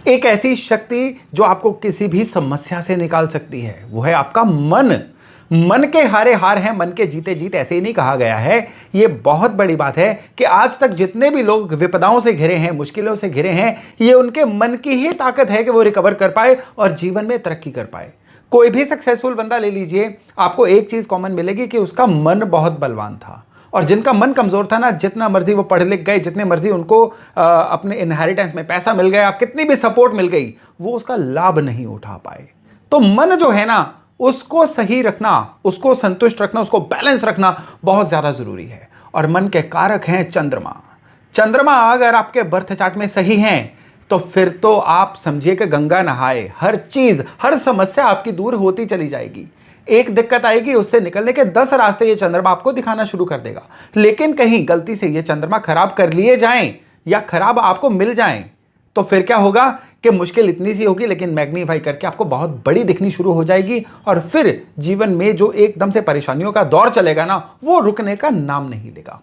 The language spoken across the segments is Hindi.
एक ऐसी शक्ति जो आपको किसी भी समस्या से निकाल सकती है, वो है आपका मन। मन के हारे हार हैं, मन के जीते जीत, ऐसे ही नहीं कहा गया है। ये बहुत बड़ी बात है कि आज तक जितने भी लोग विपदाओं से घिरे हैं, मुश्किलों से घिरे हैं, ये उनके मन की ही ताकत है कि वो रिकवर कर पाए और जीवन में तरक्की कर पाए। कोई भी सक्सेसफुल बंदा ले लीजिए, आपको एक चीज कॉमन मिलेगी कि उसका मन बहुत बलवान था। और जिनका मन कमजोर था ना, जितना मर्जी वो पढ़ लिख गए, जितने मर्जी उनको अपने इनहेरिटेंस में पैसा मिल गया, कितनी भी सपोर्ट मिल गई, वो उसका लाभ नहीं उठा पाए। तो मन जो है ना, उसको सही रखना, उसको संतुष्ट रखना, उसको बैलेंस रखना बहुत ज्यादा जरूरी है। और मन के कारक हैं चंद्रमा। चंद्रमा अगर आपके बर्थ चार्ट में सही हैं, तो फिर तो आप समझिए कि गंगा नहाए, हर चीज, हर समस्या आपकी दूर होती चली जाएगी। एक दिक्कत आएगी, उससे निकलने के 10 रास्ते ये चंद्रमा आपको दिखाना शुरू कर देगा। लेकिन कहीं गलती से ये चंद्रमा खराब कर लिए जाएं या खराब आपको मिल जाएं, तो फिर क्या होगा कि मुश्किल इतनी सी होगी, लेकिन मैग्नीफाई करके आपको बहुत बड़ी दिखनी शुरू हो जाएगी। और फिर जीवन में जो एकदम से परेशानियों का दौर चलेगा ना, वो रुकने का नाम नहीं लेगा।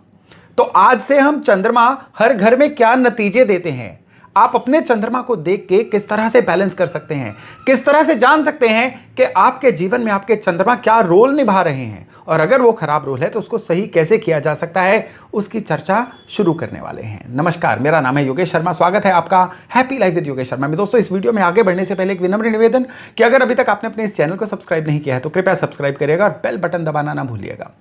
तो आज से हम चंद्रमा हर घर में क्या नतीजे देते हैं, आप अपने चंद्रमा को देख के किस तरह से बैलेंस कर सकते हैं, किस तरह से जान सकते हैं कि आपके जीवन में आपके चंद्रमा क्या रोल निभा रहे हैं, और अगर वो खराब रोल है तो उसको सही कैसे किया जा सकता है, उसकी चर्चा शुरू करने वाले हैं। नमस्कार, मेरा नाम है योगेश शर्मा, स्वागत है आपका happy life with Yogesh Sharma में। दोस्तों, इस वीडियो में आगे बढ़ने से पहले एक विनम्र निवेदन कि अगर अभी तक आपने अपने इस चैनल को सब्सक्राइब नहीं किया है तो कृपया सब्सक्राइब करिएगा और बेल बटन दबाना ना भूलिएगा।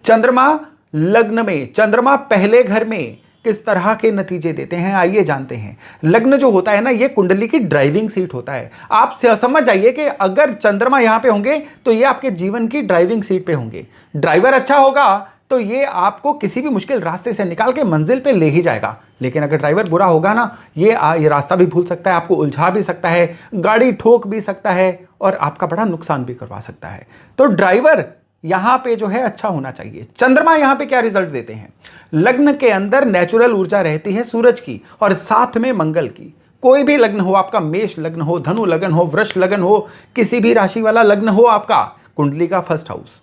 चंद्रमा लग्न में, चंद्रमा पहले घर में किस तरह के नतीजे देते हैं, आइए जानते हैं। लग्न जो होता है ना, ये कुंडली की ड्राइविंग सीट होता है। आप समझ जाइए कि अगर चंद्रमा यहां पे होंगे तो ये आपके जीवन की ड्राइविंग सीट पे होंगे। ड्राइवर अच्छा होगा तो ये आपको किसी भी मुश्किल रास्ते से निकाल के मंजिल पे ले ही जाएगा। लेकिन अगर ड्राइवर बुरा होगा ना, ये रास्ता भी भूल सकता है, आपको उलझा भी सकता है, गाड़ी ठोक भी सकता है और आपका बड़ा नुकसान भी करवा सकता है। तो ड्राइवर यहां पे जो है अच्छा होना चाहिए। चंद्रमा यहां पे क्या रिजल्ट देते हैं? लग्न के अंदर नेचुरल ऊर्जा रहती है सूरज की और साथ में मंगल की। कोई भी लग्न हो आपका, मेष लग्न हो, धनु लग्न हो, वृष लग्न हो, किसी भी राशि वाला लग्न हो आपका, कुंडली का फर्स्ट हाउस,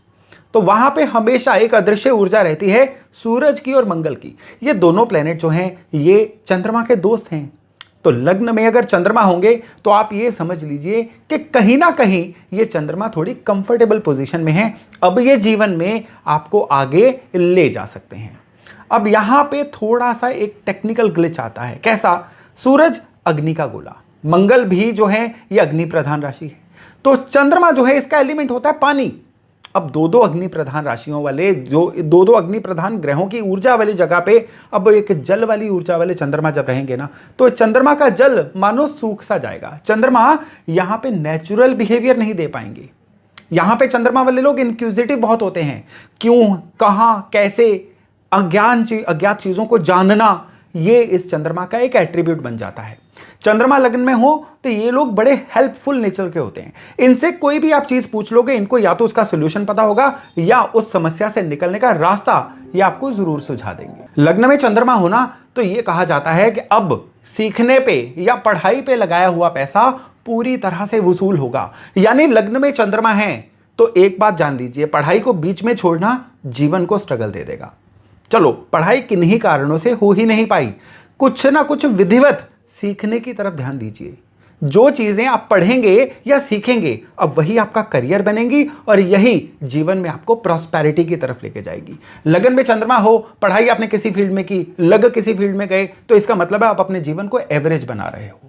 तो वहां पे हमेशा एक अदृश्य ऊर्जा रहती है सूरज की और मंगल की। ये दोनों प्लेनेट जो हैं, ये चंद्रमा के दोस्त हैं। तो लग्न में अगर चंद्रमा होंगे तो आप ये समझ लीजिए कि कहीं ना कहीं ये चंद्रमा थोड़ी कंफर्टेबल पोजीशन में है। अब ये जीवन में आपको आगे ले जा सकते हैं। अब यहां पे थोड़ा सा एक टेक्निकल ग्लिच आता है। कैसा? सूरज अग्नि का गोला, मंगल भी जो है ये अग्नि प्रधान राशि है, तो चंद्रमा जो है इसका एलिमेंट होता है पानी। अब दो अग्नि प्रधान राशियों वाले, जो दो अग्नि प्रधान ग्रहों की ऊर्जा वाली जगह पे अब एक जल वाली ऊर्जा वाले चंद्रमा जब रहेंगे ना, तो चंद्रमा का जल मानो सूख सा जाएगा। चंद्रमा यहां पे नेचुरल बिहेवियर नहीं दे पाएंगे। यहां पे चंद्रमा वाले लोग इंक्विजिटिव बहुत होते हैं। क्यों, कहां, कैसे, अज्ञात चीजों को जानना, ये इस चंद्रमा का एक एट्रीब्यूट बन जाता है। चंद्रमा लग्न में हो तो ये लोग बड़े हेल्पफुल नेचर के होते हैं। इनसे कोई भी आप चीज पूछ लोगे, इनको या तो उसका सॉल्यूशन पता होगा या उस समस्या से निकलने का रास्ता ये आपको जरूर सुझा देंगे। लग्न में चंद्रमा होना तो ये कहा जाता है कि अब सीखने पे या पढ़ाई पे लगाया हुआ पैसा पूरी तरह से वसूल होगा। यानी लग्न में चंद्रमा है तो एक बात जान लीजिए, पढ़ाई को बीच में छोड़ना जीवन को स्ट्रगल दे देगा। चलो, पढ़ाई किन्हीं कारणों से हो ही नहीं पाई, कुछ ना कुछ विधिवत सीखने की तरफ ध्यान दीजिए। जो चीजें आप पढ़ेंगे या सीखेंगे, अब वही आपका करियर बनेंगी और यही जीवन में आपको प्रॉस्पेरिटी की तरफ लेके जाएगी। लगन में चंद्रमा हो, पढ़ाई आपने किसी फील्ड में की, लग किसी फील्ड में गए, तो इसका मतलब है आप अपने जीवन को एवरेज बना रहे हो।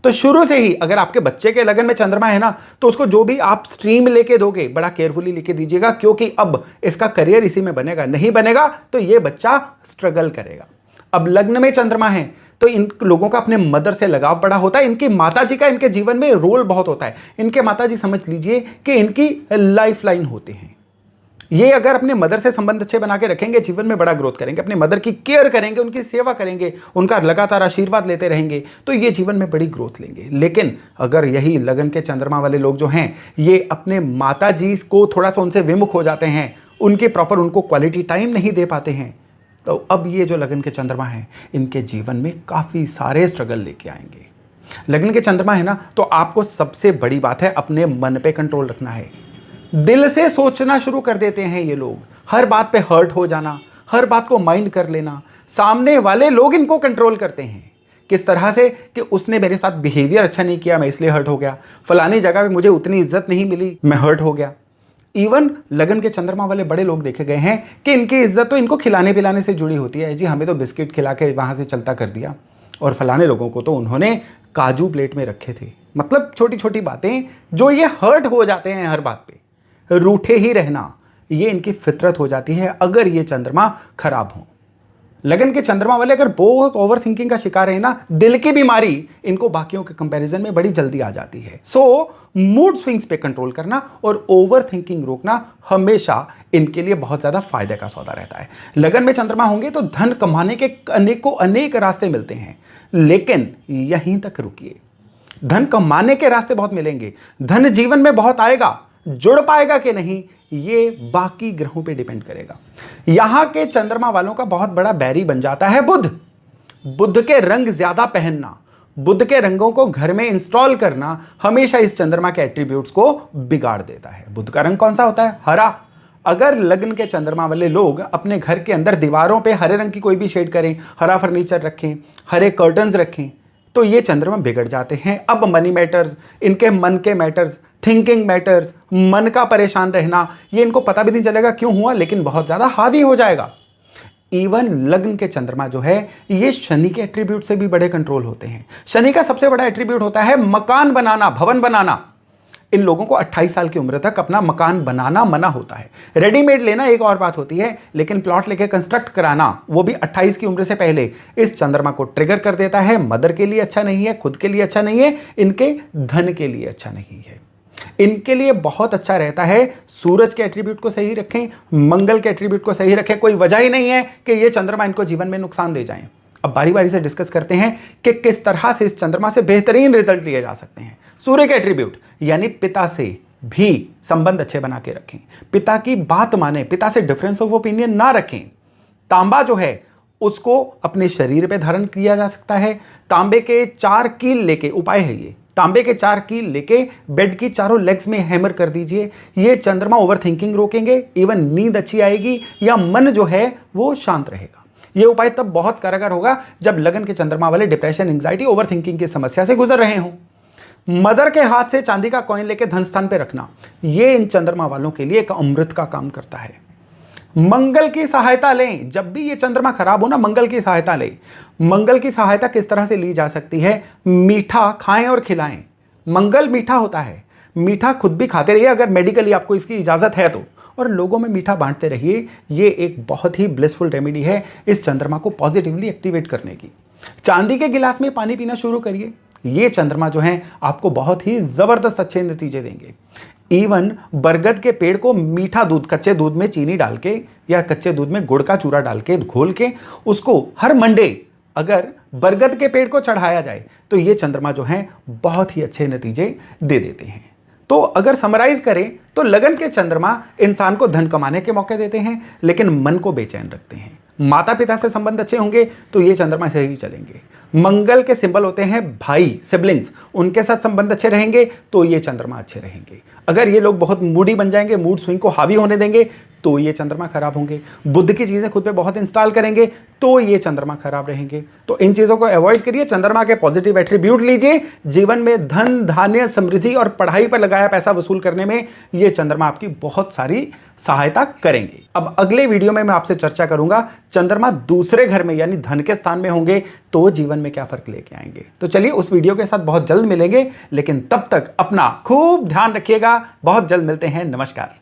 तो शुरू से ही अगर आपके बच्चे के लगन में चंद्रमा है ना, तो उसको जो भी आप स्ट्रीम लेके दोगे बड़ा केयरफुली लेके दीजिएगा, क्योंकि अब इसका करियर इसी में बनेगा। नहीं बनेगा तो ये बच्चा स्ट्रगल करेगा। अब लग्न में चंद्रमा है तो इन लोगों का अपने मदर से लगाव बड़ा होता है। इनकी माताजी का इनके जीवन में रोल बहुत होता है। इनके माताजी समझ लीजिए कि इनकी लाइफ लाइन होते हैं। ये अगर अपने मदर से संबंध अच्छे बना के रखेंगे, जीवन में बड़ा ग्रोथ करेंगे, अपने मदर की केयर करेंगे, उनकी सेवा करेंगे, उनका लगातार आशीर्वाद लेते रहेंगे, तो ये जीवन में बड़ी ग्रोथ लेंगे। लेकिन अगर यही लगन के चंद्रमा वाले लोग जो हैं, ये अपने माता जी को थोड़ा सा उनसे विमुख हो जाते हैं, उनके प्रॉपर उनको क्वालिटी टाइम नहीं दे पाते हैं, तो अब ये जो लगन के चंद्रमा हैं, इनके जीवन में काफ़ी सारे स्ट्रगल लेके आएंगे। लगन के चंद्रमा है ना, तो आपको सबसे बड़ी बात है अपने मन पे कंट्रोल रखना है। दिल से सोचना शुरू कर देते हैं ये लोग, हर बात पे हर्ट हो जाना, हर बात को माइंड कर लेना। सामने वाले लोग इनको कंट्रोल करते हैं किस तरह से कि उसने मेरे साथ बिहेवियर अच्छा नहीं किया, मैं इसलिए हर्ट हो गया, फलानी जगह पे मुझे उतनी इज्जत नहीं मिली, मैं हर्ट हो गया। इवन लगन के चंद्रमा वाले बड़े लोग देखे गए हैं कि इनकी इज्जत तो इनको खिलाने पिलाने से जुड़ी होती है। जी हमें तो बिस्किट खिला के वहां से चलता कर दिया, और फलाने लोगों को तो उन्होंने काजू प्लेट में रखे थे। मतलब छोटी छोटी बातें जो ये हर्ट हो जाते हैं हर बात पे, रूठे ही रहना, ये इनकी फितरत हो जाती है अगर ये चंद्रमा खराब हो। लगन के चंद्रमा वाले अगर बहुत ओवर थिंकिंग का शिकार है ना, दिल की बीमारी इनको बाकियों के कंपैरिजन में बड़ी जल्दी आ जाती है। सो मूड स्विंग्स पे कंट्रोल करना और ओवर थिंकिंग रोकना हमेशा इनके लिए बहुत ज्यादा फायदे का सौदा रहता है। लगन में चंद्रमा होंगे तो धन कमाने के अनेक रास्ते मिलते हैं, लेकिन यहीं तक रुकिए। धन कमाने के रास्ते बहुत मिलेंगे, धन जीवन में बहुत आएगा, जुड़ पाएगा कि नहीं ये बाकी ग्रहों पे डिपेंड करेगा। यहां के चंद्रमा वालों का बहुत बड़ा बैरी बन जाता है बुध। बुध के रंग ज्यादा पहनना, बुध के रंगों को घर में इंस्टॉल करना हमेशा इस चंद्रमा के एट्रीब्यूट्स को बिगाड़ देता है। बुध का रंग कौन सा होता है? हरा। अगर लग्न के चंद्रमा वाले लोग अपने घर के अंदर दीवारों पे हरे रंग की कोई भी शेड करें, हरा फर्नीचर रखें, हरे कर्टन्स रखें, तो ये चंद्रमा बिगड़ जाते हैं। अब मनी मैटर्स, इनके मन के मैटर्स, थिंकिंग मैटर्स, मन का परेशान रहना, ये इनको पता भी नहीं चलेगा क्यों हुआ, लेकिन बहुत ज्यादा हावी हो जाएगा। इवन लग्न के चंद्रमा जो है ये शनि के एट्रीब्यूट से भी बड़े कंट्रोल होते हैं। शनि का सबसे बड़ा एट्रीब्यूट होता है मकान बनाना, भवन बनाना। इन लोगों को 28 साल की उम्र तक अपना मकान बनाना मना होता है। रेडीमेड लेना एक और बात होती है, लेकिन प्लॉट लेके कंस्ट्रक्ट कराना, वो भी 28 की उम्र से पहले, इस चंद्रमा को ट्रिगर कर देता है। मदर के लिए अच्छा नहीं है, खुद के लिए अच्छा नहीं है, इनके धन के लिए अच्छा नहीं है। इनके लिए बहुत अच्छा रहता है सूरज के एट्रीब्यूट को सही रखें, मंगल के एट्रीब्यूट को सही रखें। कोई वजह ही नहीं है कि ये चंद्रमा इनको जीवन में नुकसान दे जाएं। अब बारी बारी से डिस्कस करते हैं कि किस तरह से इस चंद्रमा से बेहतरीन रिजल्ट लिए जा सकते हैं। सूर्य के एट्रीब्यूट यानी पिता से भी संबंध अच्छे बना के रखें, पिता की बात माने, पिता से डिफरेंस ऑफ ओपिनियन ना रखें। तांबा जो है उसको अपने शरीर पे धारण किया जा सकता है। तांबे के 4 कील लेके, उपाय है ये, तांबे के 4 कील लेके बेड की चारों लेग्स में हैमर कर दीजिए। ये चंद्रमा ओवर थिंकिंग रोकेंगे, इवन नींद अच्छी आएगी या मन जो है वो शांत रहेगा। ये उपाय तब बहुत कारगर होगा जब लगन के चंद्रमा वाले डिप्रेशन, एंजाइटी, ओवर थिंकिंग की समस्या से गुजर रहे हों। मदर के हाथ से चांदी का कॉइन लेके धन स्थान पे रखना, ये इन चंद्रमा वालों के लिए एक अमृत का काम करता है। मंगल की सहायता लें, जब भी ये चंद्रमा खराब हो ना, मंगल की सहायता लें। मंगल की सहायता किस तरह से ली जा सकती है? मीठा खाएं और खिलाएं। मंगल मीठा होता है, मीठा खुद भी खाते रहिए अगर मेडिकली आपको इसकी इजाजत है तो, और लोगों में मीठा बांटते रहिए। ये एक बहुत ही ब्लिसफुल रेमेडी है इस चंद्रमा को पॉजिटिवली एक्टिवेट करने की। चांदी के गिलास में पानी पीना शुरू करिए। ये चंद्रमा जो है आपको बहुत ही जबरदस्त अच्छे नतीजे देंगे। इवन बरगद के पेड़ को मीठा दूध, कच्चे दूध में चीनी डाल के या कच्चे दूध में गुड़ का चूरा डाल के घोल के उसको हर मंडे अगर बरगद के पेड़ को चढ़ाया जाए तो ये चंद्रमा जो है बहुत ही अच्छे नतीजे दे देते हैं। तो अगर समराइज करें तो लगन के चंद्रमा इंसान को धन कमाने के मौके देते हैं, लेकिन मन को बेचैन रखते हैं। माता पिता से संबंध अच्छे होंगे तो ये चंद्रमा से ही चलेंगे। मंगल के सिंबल होते हैं भाई, सिबलिंग्स, उनके साथ संबंध अच्छे रहेंगे तो ये चंद्रमा अच्छे रहेंगे। अगर ये लोग बहुत मूडी बन जाएंगे, मूड स्विंग को हावी होने देंगे तो ये चंद्रमा खराब होंगे। बुद्ध की चीजें खुद पे बहुत इंस्टॉल करेंगे तो ये चंद्रमा खराब रहेंगे। तो इन चीजों को अवॉइड करिए, चंद्रमा के पॉजिटिव एट्रीब्यूट लीजिए। जीवन में धन, धान्य, समृद्धि और पढ़ाई पर लगाया पैसा वसूल करने में ये चंद्रमा आपकी बहुत सारी सहायता करेंगे। अब अगले वीडियो में मैं आपसे चर्चा करूंगा चंद्रमा दूसरे घर में यानी धन के स्थान में होंगे तो जीवन में क्या फर्क लेके आएंगे। तो चलिए उस वीडियो के साथ बहुत जल्द मिलेंगे, लेकिन तब तक अपना खूब ध्यान रखिएगा। बहुत जल्द मिलते हैं। नमस्कार।